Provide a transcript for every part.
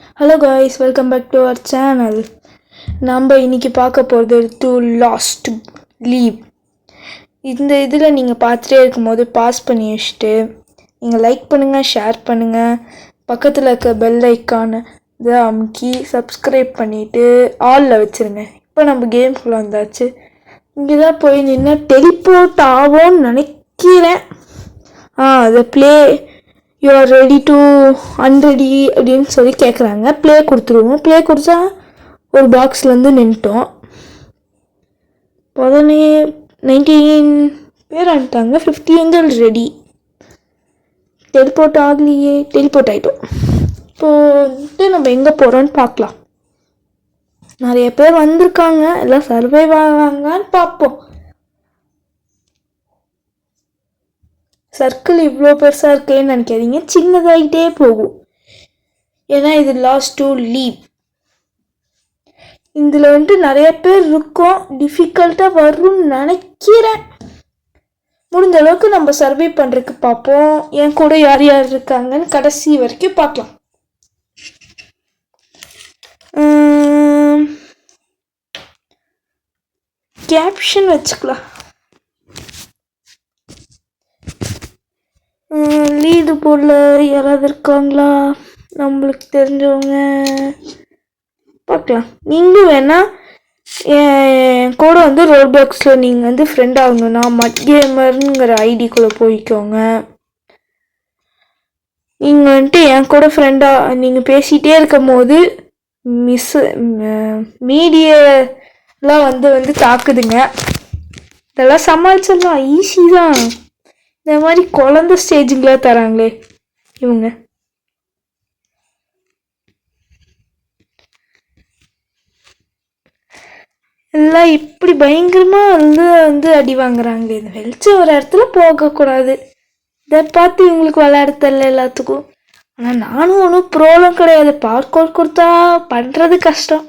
Hello guys, welcome back to our channel. நம்ம இன்றைக்கி பார்க்க போகிறது டு லாஸ்ட் லீவ். இந்த இதில் நீங்கள் பார்த்துட்டே இருக்கும்போது பாஸ் பண்ணி வச்சுட்டு நீங்கள் லைக் பண்ணுங்கள், ஷேர் பண்ணுங்கள், பக்கத்தில் இருக்க பெல் ஐக்கானை இதை அமுக்கி சப்ஸ்கிரைப் பண்ணிவிட்டு ஆலில் வச்சுருங்க. இப்போ நம்ம கேம்குள்ளே வந்தாச்சு. இங்கே தான் போய் நின்று டெலிபோர்ட் ஆகும்னு நினைக்கிறேன். அதை play you are ready to அன்ரெடி அப்படின்னு சொல்லி கேட்குறாங்க. ப்ளே கொடுத்துருவோம். ப்ளே கொடுத்தா ஒரு பாக்ஸ்லேருந்து நின்ட்டோம். உடனே 19 பேர் ஆகிட்டாங்க. 50 எங்கள் ரெடி. டெலிபோர்ட் ஆகலையே. டெலிபோர்ட் ஆகிட்டோம். இப்போது நம்ம எங்கே போகிறோன்னு பார்க்கலாம். நிறைய பேர் வந்திருக்காங்க. எல்லாம் சர்வைவ் ஆவாங்கன்னு பார்ப்போம். சர்க்கிள் இவ்வளோ பெருசாக இருக்கேன்னு நினைக்காதீங்க, சின்னதாகிட்டே போகும். ஏன்னா இது லாஸ்ட் டு லீவ். இதில் நிறைய பேர் இருக்கோம். டிஃபிகல்ட்டாக வரும்னு நினைக்கிறேன். முடிஞ்ச அளவுக்கு நம்ம சர்வே பண்ணுறதுக்கு பார்ப்போம். என் கூட யார் யார் இருக்காங்கன்னு கடைசி வரைக்கும் பார்க்கலாம். கேப்ஷன் வச்சுக்கலாம். லீடு போர்டில் யாராவது இருக்காங்களா நம்மளுக்கு தெரிஞ்சவங்க? பார்க்கலாம். நீங்களும் வேணால் என் கூட ரோட் பாக்ஸில் நீங்கள் ஃப்ரெண்ட் ஆகணும்னா மட்கேமருங்கிற ஐடிக்குள்ளே போய்க்கோங்க. நீங்கள் என் கூட ஃப்ரெண்டாக நீங்கள் பேசிகிட்டே இருக்கும் போது மீடியெல்லாம் தாக்குதுங்க. இதெல்லாம் சமாளிச்சிடலாம், ஈஸி தான். இந்த மாதிரி குழந்தை ஸ்டேஜுங்களா தராங்களே இவங்க. எல்லாம் இப்படி பயங்கரமாக அடி வாங்குறாங்க. இந்த வெளிச்சம் ஒரு இடத்துல போகக்கூடாது. இதை பார்த்து இவங்களுக்கு விளையாட தெரியல எல்லாத்துக்கும். ஆனால் நானும் ஒன்றும் ப்ரோலாம் கிடையாது. பார்க்கோர் கொடுத்தா பண்ணுறது கஷ்டம்.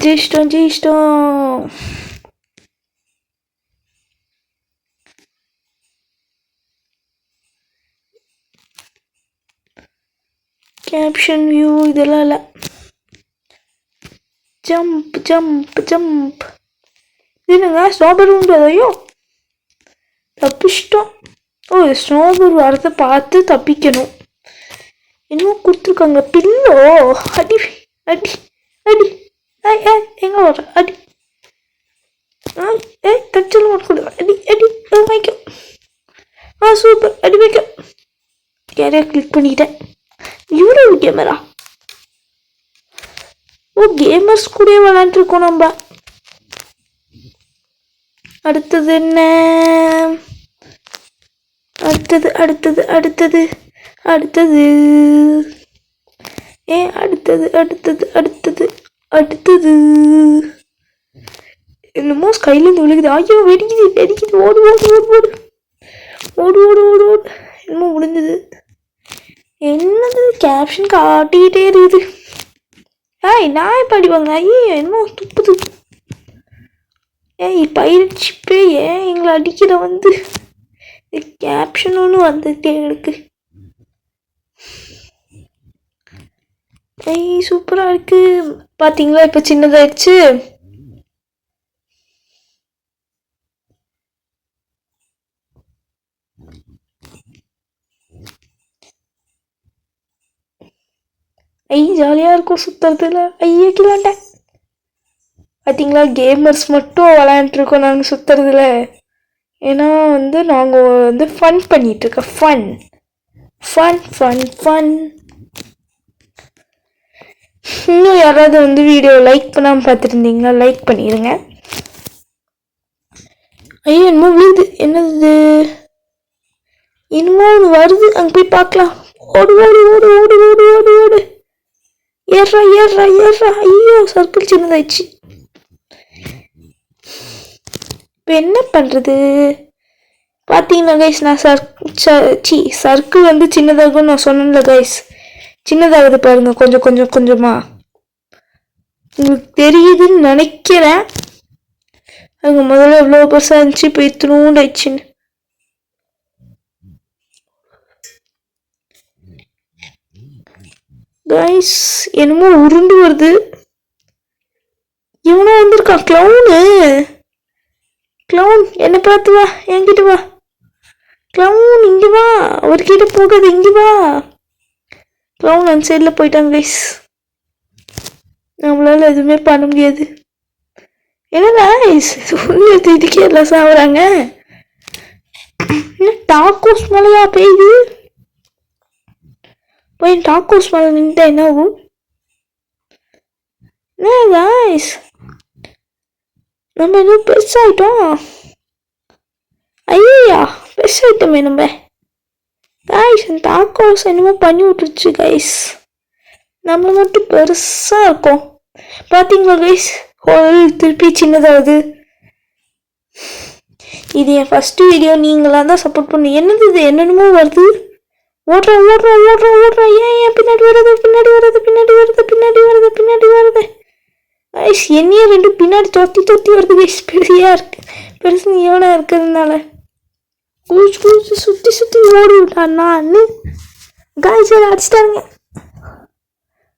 ஜெயிச்சிட்டோம். கேப்ஷன் வியூ இதெல்லாம் இல்லை. Jump jump jump. இதுங்க ஸ்னோபர் உண்டு. அதையோ தப்பிச்சிட்டோம். ஸ்னோபர் வரதை பார்த்து தப்பிக்கணும். இன்னும் கொடுத்துருக்காங்க பில்லோ. அடி அடி அடி. எங்க வர அடி. கச்சல் கொடு. அடி அடி வைக்கும். சூப்பர். அடி வைக்கும். யாரையா கிளிக் பண்ணிட்டேன். இவ்வளவு கேமரா. கேமர்ஸ் கூட விளையாண்டுருக்கோம் நம்ம. அடுத்தது என்ன? அடுத்தது அடுத்தது அடுத்தது அடுத்தது அடுத்தது அடுத்தது அடுத்தது அடுத்தது என்னமோ ஸ்கைலேருந்து விழுகுது. ஐயோ வெடிக்குது வெடிக்குது. ஓடு ஓடு ஓடு ஓடு ஓடு ஓடு ஓடு ஓடு. என்னமோ முடிஞ்சது. என்னது கேப்ஷன் காட்டிக்கிட்டே இருக்குது. நான் இப்போ அடிவாங்க. என்னமோ துப்புது. பைரட் ஷிப்பே எங்களை அடிக்கிற கேப்ஷன் ஒன்று வந்துட்டே இருக்கு. சூப்பராக இருக்கு. பார்த்தீங்களா இப்போ சின்னதாயிடுச்சு. ஜாலியாக இருக்கும் சுற்றுறதுல. கிளாண்டேன். பார்த்தீங்களா கேமர்ஸ் மட்டும் விளையாண்டுருக்கோம் நாங்கள் சுற்றுறதுல. ஏன்னா நாங்கள் ஃபன் பண்ணிகிட்ருக்கோம். Fun fun fun fun. இன்னும் யாராவது வீடியோ லைக் பண்ணாமல் பார்த்துருந்தீங்கன்னா லைக் பண்ணிடுங்க. என்னமோ விழுது. என்னது என்னமோ ஒன்று வருது. அங்கே போய் பார்க்கலாம். ஓடு ஓடு ஓடு ஓடு ஓடு ஓடு ஓடு. ஏறா ஏறா ஏறா. சர்க்கிள் சின்னதாயிடுச்சு. இப்போ என்ன பண்ணுறது? பார்த்தீங்கன்னா கைஸ், நான் சர்க்கிள் சின்னதாகும் நான் சொன்னேன்ல கைஸ். சின்னதாகுது பாருங்க, கொஞ்சம் கொஞ்சம் கொஞ்சமா. உங்களுக்கு தெரியுதுன்னு நினைக்கிறேன். அங்கே முதல்ல எவ்வளோ பெருசாக இருந்துச்சு, இப்போ இத்தினூண்டு ஆயிடுச்சுன்னு. கைஸ் என்னமோ உருண்டு வருது. இவனும் வந்திருக்கான். க்ளவுன் என்ன பார்த்து வா, என்கிட்ட வா. க்ளவுன் இங்க வா, அவர்கிட்ட போகாது, இங்க வா. க்ளவுன் அந்த சைடில் போயிட்டாங்க கைஸ். நம்மளால எதுவுமே பண்ண முடியாது. என்ன கைஸ் இதுக்கே எல்லாம் சாப்பிட்றாங்க. என்ன டாக்கோஸ் மலையா பெய்யுது? போய் டாக்கோஸ் மலை நின்றுட்டா என்ன ஆகும்? என்ன கைஸ் நம்ம எதுவும் பெருசாயிட்டோம். ஐயா பெருசாயிட்டோமே நம்ம. கைஸ் அந்த டாக்கோஸ் என்னமோ பண்ணி விட்டுருச்சு கைஸ். நம்ம மட்டும் பெருசா இருக்கோம். பார்த்தீங்களா கைஸ், ஹோல் திருப்பி சின்னதாகுது. இது என் ஃபர்ஸ்ட் வீடியோ. நீங்களாம் தான் சப்போர்ட் பண்ணு. என்னது இது என்னென்னமோ வருது. ஓடுறேன். ஏன் பின்னாடி வருது. கைஸ் என்னையே ரெண்டு பின்னாடி தொத்தி வருது கைஸ். பெருசு எவனா இருக்கிறதுனால கூச்சு சுற்றி ஓடி விட்டான்னு கைஸ் அடிச்சிட்டாங்க.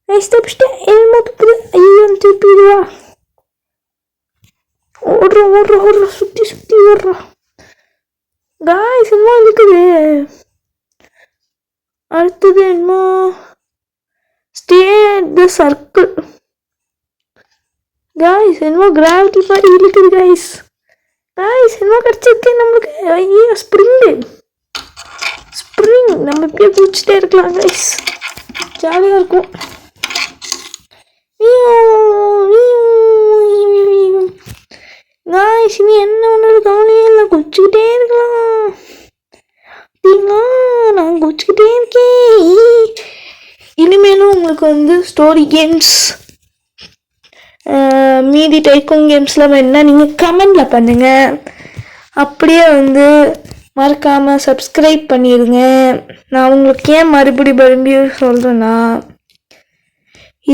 கைஸ் தப்பிச்சிட்டேன். என்னமோ துப்புது. ஐயோ திருப்பிடுவா. ஓடுறோம் சுற்றி ஓடுறோம். கைஸ் என்னமோ இருக்குது. அடுத்தது என்னமோ ஸ்டே த சர்க்கிள். கைஸ் என்னமோ கிராவிட்டி மாதிரி இருக்குது கைஸ். என்னமோ கிடச்சிருக்கு நம்மளுக்கு. ஐயோ ஸ்ப்ரிங் நம்ம இப்படியே குடிச்சிட்டே இருக்கலாம் கைஸ். ஜாலியாக இருக்கும். கைஸ் இனி என்ன ஒன்று கவலையே இல்லை, குடிச்சுக்கிட்டே இருக்கலாம். நான் குடிச்சுக்கிட்டே இருக்கேன். இனிமேலும் உங்களுக்கு வந்து ஸ்டோரி கேம்ஸ், மீதி டைக்கும் கேம்ஸ்லாம் வேணுன்னா நீங்கள் கமெண்டில் பண்ணுங்கள். அப்படியே வந்து மறக்காமல் சப்ஸ்கிரைப் பண்ணிடுங்க. நான் உங்களுக்கு ஏன் மறுபடியும் சொல்கிறேன்னா,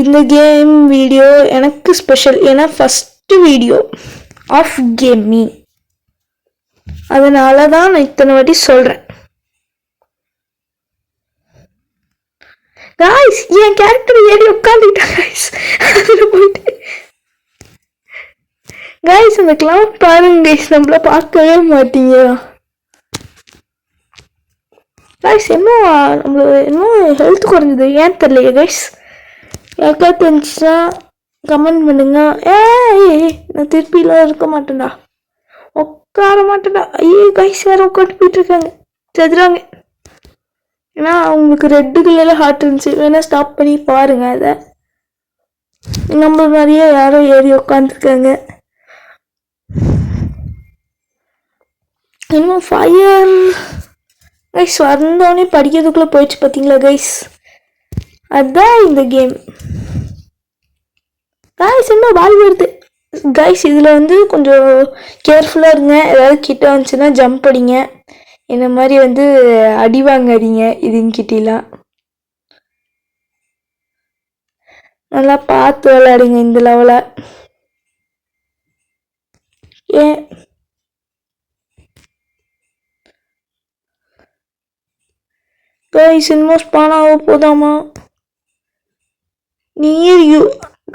இந்த கேம் வீடியோ எனக்கு ஸ்பெஷல். ஏன்னா ஃபஸ்ட்டு வீடியோ ஆஃப் கேமிங். அதனால தான் நான் இத்தனை வாட்டி சொல்கிறேன். கைஸ் என் கேரக்டர் ஏறி உட்காந்துக்கிட்டேன் கைஸ். அதில் போயிட்டு கைஸ் அந்த கிளவுன் பாருங்க கைஸ், நம்மள பார்க்கவே மாட்டீங்க கைஸ். நம்மள ஹெல்த் குறைஞ்சது ஏன் தெரியலையே கைஸ். யாருக்காவது தெரிஞ்சுன்னா கமெண்ட் பண்ணுங்க. நான் திருப்பிலாம் இருக்க மாட்டேன்டா, உட்கார மாட்டேன்டா. ஐயோ கைஸ் வேற உட்காந்து போயிட்டு இருக்காங்க, செதுறாங்க. ஏன்னா அவங்களுக்கு ரெட்டு கலர்ல ஹார்ட் இருந்துச்சு. வேணா ஸ்டாப் பண்ணி பாருங்க. அதை நம்ம நிறைய யாரோ ஏறி உட்காந்துருக்காங்க. இன்னும் ஃபயர் கைஸ் வந்தோடனே படிக்கிறதுக்குள்ளே போயிடுச்சு பார்த்தீங்களா கைஸ். அதுதான் இந்த கேம் கைஸ். இன்னும் பால் வருது கைஸ். இதில் வந்து கொஞ்சம் கேர்ஃபுல்லாக இருங்க. ஏதாவது கிட்ட வந்துச்சுன்னா ஜம்ப் அடிங்க. இந்த மாதிரி வந்து அடி வாங்காதீங்க இதுங்கிட்டலாம். நல்லா பார்த்து விளையாடுங்க இந்த லெவலை. கைஸ் இன்னும் ஸ்பான் ஆக போதாமா? Near you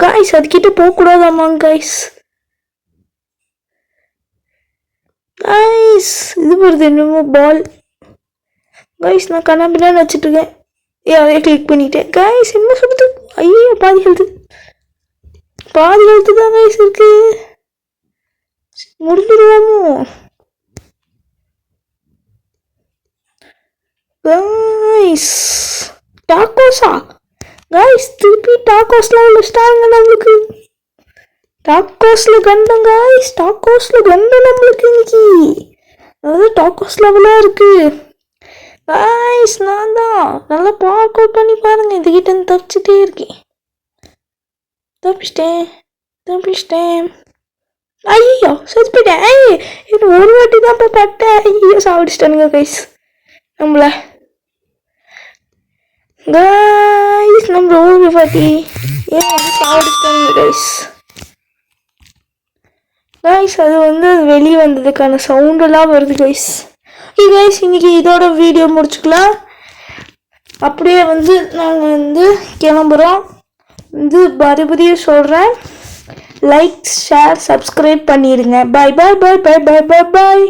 guys. அதுக்கிட்ட போகக்கூடாதாமா கைஸ். இது வருது என்னமோ பால் கைஸ். நான் கண்ணாம்பின்னு வச்சுட்டு இருக்கேன். அதே கிளிக் பண்ணிட்டேன் கைஸ். என்ன சொல்லுது? ஐயோ பாதி ஹெல்த்து தான் கைஸ் இருக்கு. முடிஞ்சிருவோமோ கைஸ்? டாக்கோஸா கைஸ்? திருப்பி டாக்கோஸ்லாம் வச்சுட்டாங்க நம்மளுக்கு. டாக்கோஸ்ல கண்டம் கைஸ். நம்மளுக்கு இன்னைக்கு அதாவது டாக்கோஸ் லெவலாக இருக்கு கைஸ். நான் தான் நல்லா பார்க் அவுட் பண்ணி பாருங்க. இதுகிட்ட இருந்து தப்பிச்சுட்டே இருக்கேன். தப்பிச்சிட்டேன். ஐயோ செத்து போயிட்டேன். இன்னும் ஒரு வாட்டி தான் போய் பட்டேன். ஐயோ சாப்பிடுச்சிட்டானுங்க கைஸ் நம்மள. கைஸ் நம்ம ஒரு வாட்டி சாப்பிடுச்சிட்டானுங்க கைஸ். அது வந்து வெளியே வந்ததுக்கான சவுண்டெல்லாம் வருது கைஸ். ஓகே கைஸ், இன்னைக்கு இதோட வீடியோ முடிச்சுக்கலாம். அப்படியே வந்து நாங்கள் வந்து கிளம்புறோம். மறுபடியும் சொல்கிறேன், லைக் ஷேர் சப்ஸ்கிரைப் பண்ணிடுங்க. பாய் பாய் பாய் பாய் பாய் பாய் பாய்.